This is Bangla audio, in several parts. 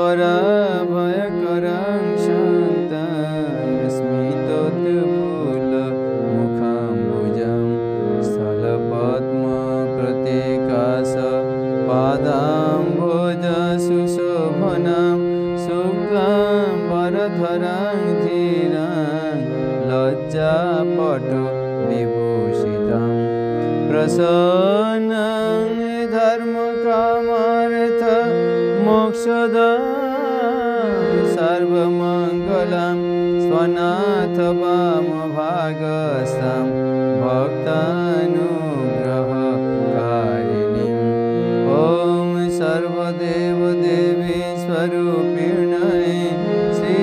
स्वरा भयकरं शान्तं स्मितोत्फुल्लमुखाम्बुजं स्थलपद्मप्रतीकाश पादाम्बुजसुशोभनं शुक्लाम्बरधरं धीरं लज्जापटु विभूषितं प्रसन्नं धर्मकामार्थ मोक्षदं सर्वमङ्गलं स्वनाथ वामभागस्थं भक्तानुग्रहकारिणीं ॐ सर्वदेवदेवी स्वरूपिण्यै श्री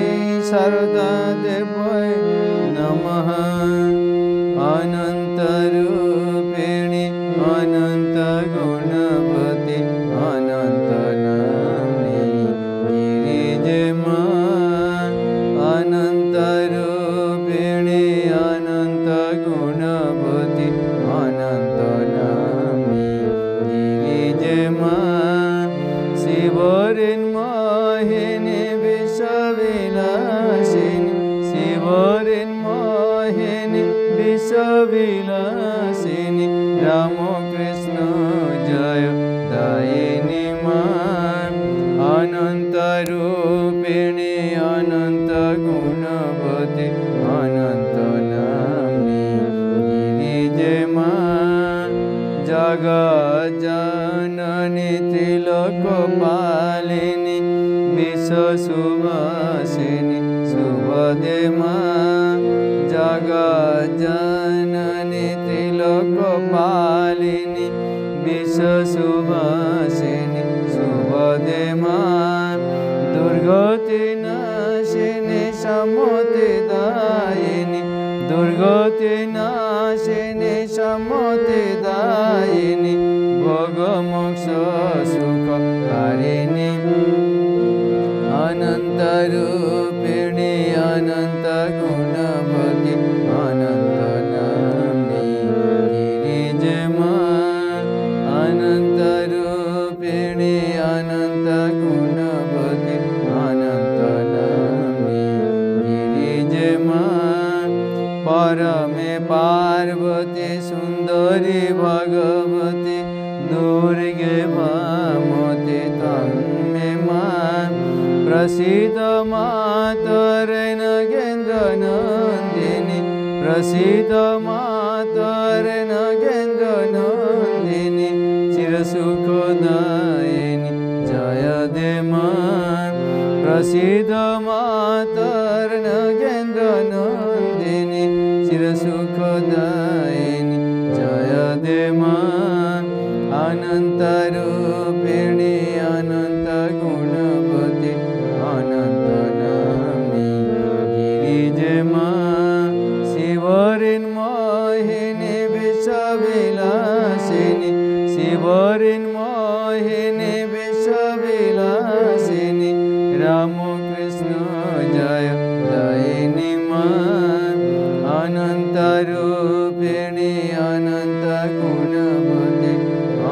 शारदा देव्यै नमः। अनन्तरूपिणि अनन्तगुणवति अनन्तनाम्नि गिरिजमा अनन्तरूपिणि अनन्तगुणवति अनन्तनाम्नि गिरिजमा शिवरिन्मोहिनि विश्वविलासिनि शिवरिन्मोहिनि विश्वविलासिनि रामकृष्ण जय दायिनी मां अनन्तरूपिणि अनन्तगुणवति अनन्तनाम्नि गिरिजमा जगज्जननी त्रिलोकपालिनी विश्वसुवासिनी शुभदे मां जगज्जननी त्रिलोकपालिनी विश्वसुवासिनी शुभदे मां दुर्गतिनाशिनी समतिदायिनी दुर्गतिनाशिनी समतिदायिनी भोगमोक्ष सुखकारिणी अनन्तरूपिणि अनन्तगुणवति अनन्तनाम्नि गिरिजमा अनन्तरूपिणि अनन्तगुणवति अनन्तनाम्नि गिरिजमा परमे पार्वती सुन्दरी भगवती दुर्गे भामते त्वं मे मां प्रसीद मातरे नगेन्द्रनन्दिनी प्रसीद मातरे नगेन्द्रनन्दिनी चिरसुखदायिनी जय दे मां प्रसीद मातरे नगेन्द्रनन्दिनी चिरसुखदायिनी जय दे मां अनन्तरूपिणि अनन्तगुणवति अनन्तनाम्नि गिरिजमा शिवरिन्मोहिनि विश्वविलासिनि शिवरिन्मोहिनि विश्वविलासिनि रामकृष्ण जय दायिनी मां अनन्तरूपिणि अनन्तगुणवति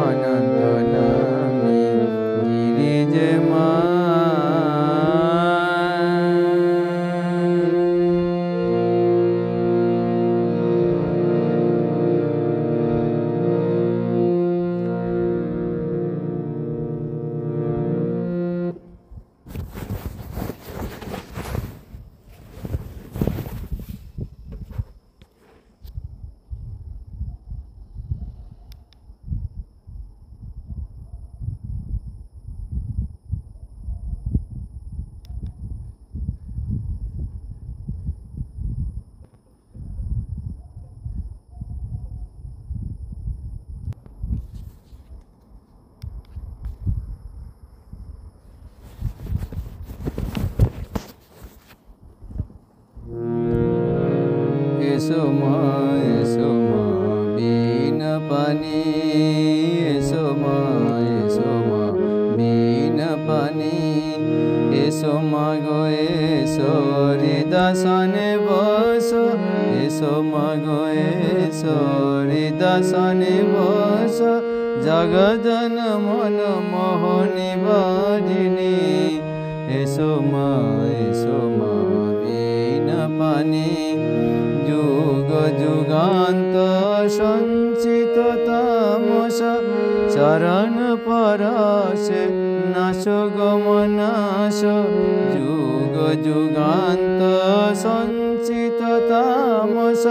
अनन्तनाम्नि गिरिजमा Esoma esoma bina pani esoma esoma bina pani esoma go esori dasane boso esoma go esori dasane boso jagadana mana mohani vadini এসো মা বিনা পানি যুগ যুগান্ত সঞ্চিত তামস চরণ পরশে নাশ গমনাশ যুগ যুগান্ত সঞ্চিত তামস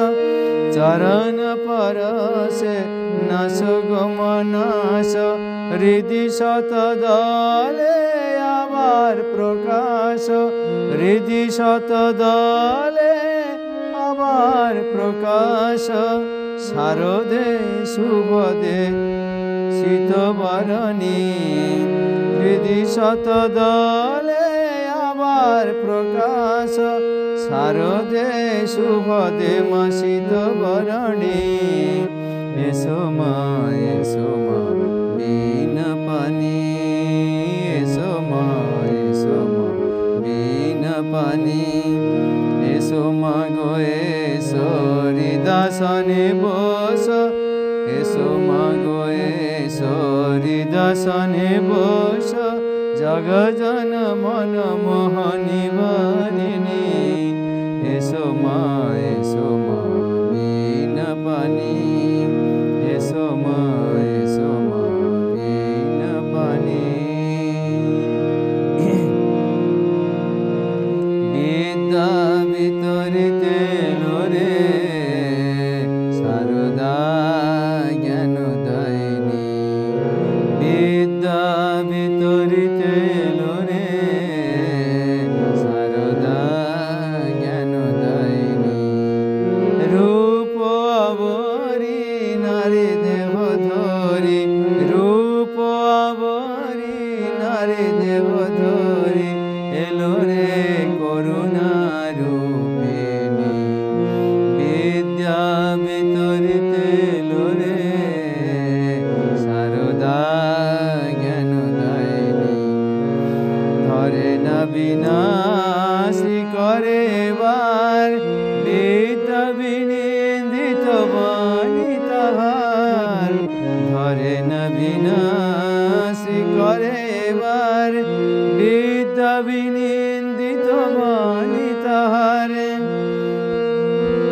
চরণ পরশে নাশ গমনাশ হৃদি শতদলে আবার প্রকাশ হৃদি শতদলে আবার প্রকাশ শারদে শুভদে শীতবরণী হৃদি শতদলে আবার প্রকাশ শারদে শুভদে মা শীতবরণী এসো মা বিনা পানি এসো মা বিনা পানি এসো মা গো এসো হৃদাসনে বস এসো মা গো এসো হৃদাসনে বস জগজন মন মোহনী বারিণী এসো মা বিনা পানি এসো মা বিনা পানি বিদ্যা বিতরিতে লোরে সারদা জ্ঞান দায়িনী বিদ্যা বিতরিতে লোরে সারদা জ্ঞান দায়িনী রূপ আবরি নারী দেহ ধরি রূপ আবরি নারী দেহ ধরি এলো রে করুণা রূপিণী বিদ্যা বিতরিতে এলো রে সারদা জ্ঞান দায়িনী ধরে না বিনাশী করে এবার বিদ্যা বিনিন্দিত বাণী তাহার ধরে না বিনাশী করে এবার বিদ্যা বিনিন্দিত বাণী তাহার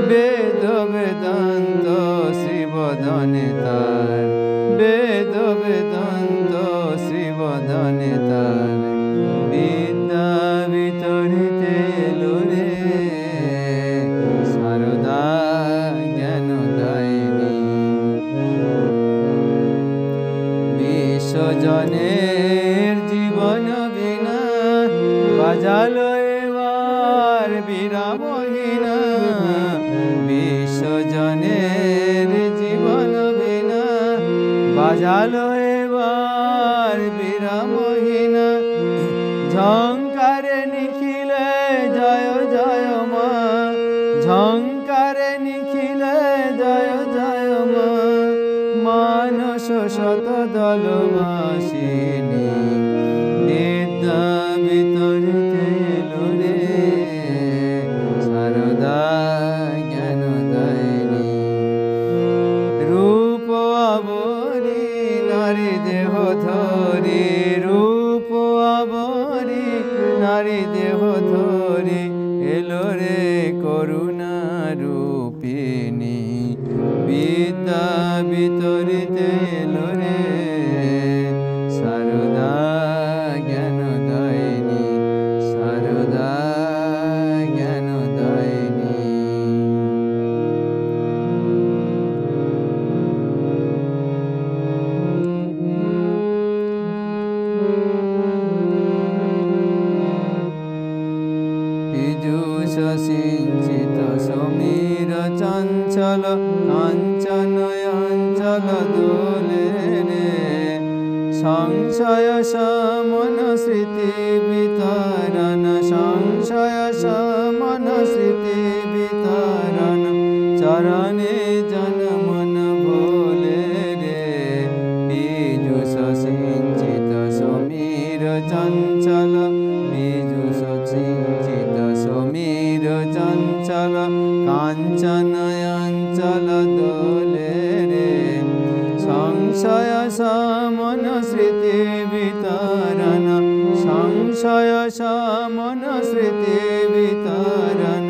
বেদ বেদান্ত শ্রীবদনে তার বেদ বেদান্ত শ্রীবদনে তার বিদ্যা বিতরিতে এলো রে সারদা জ্ঞান দায়িনী বিশ্বজনের জীবন বিনা বাজালো এবার বিরামহীনা বিশ্বজনের জীবন বিনা বাজালো এবার বিরামহীনা ঝংকারে নিখিলে জয় জয় মা ঝংকারে নিখিলে জয় জয় মা মানস শত দলবাসিনী বিদ্যা বিতরিতে এলো রে সারদা জ্ঞান দায়িনী রূপ আবরি নারী দেহ ধরি রূপ আবরি নারী দেহ ধরি এলো রে করুণা রূপিণী বিদ্যা বিতরিতে এলো রে সারদা জ্ঞান দায়িনী সারদা জ্ঞান দায়িনী পীযূষ সিঞ্চিত সমীর চঞ্চল কাঞ্চন অঞ্চল দোলে রে সংশয় সমন স্মৃতি বিতরণ সংশয় সমন স্মৃতি বিতরণ চরণে জন মন ভোলে রে পীযূষ সিঞ্চিত সমীর চঞ্চল পীযূষ সিঞ্চিত সমীর চঞ্চল কাঞ্চন অঞ্চল দোলে রে সংশয় সমন স্মৃতি বিতরণ সংশয় সংশয় শমন স্মৃতি বিতরণ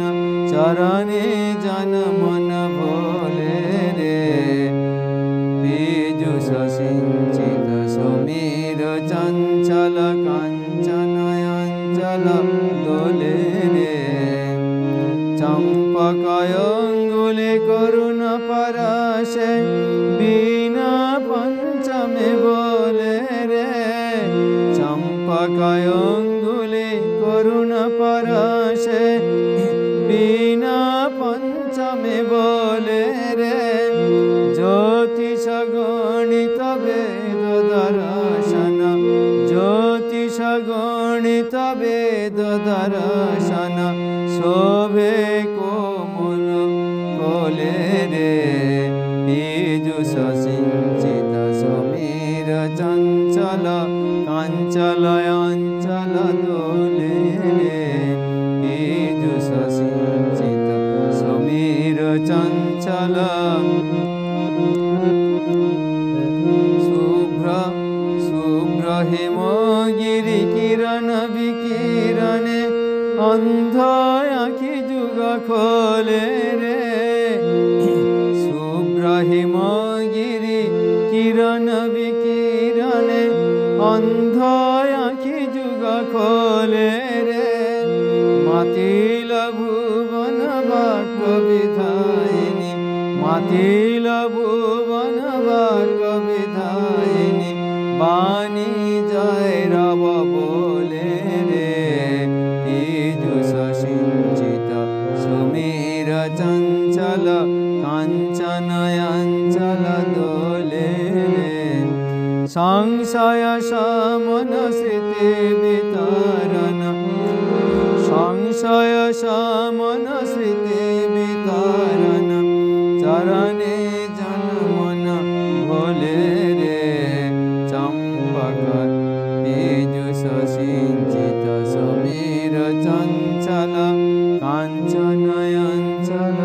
চরণে জন মন ভোলে রে পীযুষ সিঞ্চিত সমীর চঞ্চল কাঞ্চন অঞ্চল দোলে রে চম্পকয়ঙ্গুলি করুণ পরশে বীণা পঞ্চমে বলে রে চম্পকয়ঙ্গুলি করুণ পরশে বীণা পঞ্চমে বলে রে জ্যোতিষ গণিত বেদ দর্শন জ্যোতিষ গণিত বেদ দর্শন শোভে কোমল কোলে রে পীযুষ সিঞ্চিত সমীর চঞ্চল কাঞ্চল অঞ্চল দোলে রে পীযুষ সিঞ্চিত সমীর চঞ্চল শুভ্র শুভ্র হেমগিরি কিরণ বিকিরণে অন্ধ আখি যুগ খোলে রে শুভ্র হেমগিরি কিরণ বিকিরণে অন্ধ আখি যুগ খোলে রে মাতিল ভুবন বাক্য বিধায়িনী মাতিল ভুবন বাক্য বিধায়িনী বাণী জয় রব বলে রে পীযুষ সিঞ্চিত সমীর চঞ্চল কাঞ্চন অঞ্চল দোলে রে সংশয় শমন স্মৃতি বিতরণ সংশয় শমন স্মৃতি বিতরণ চরণে জন মন ভোলে রে চম্পক পীযুষ সিঞ্চিত সমীর চঞ্চল কাঞ্চন অঞ্চল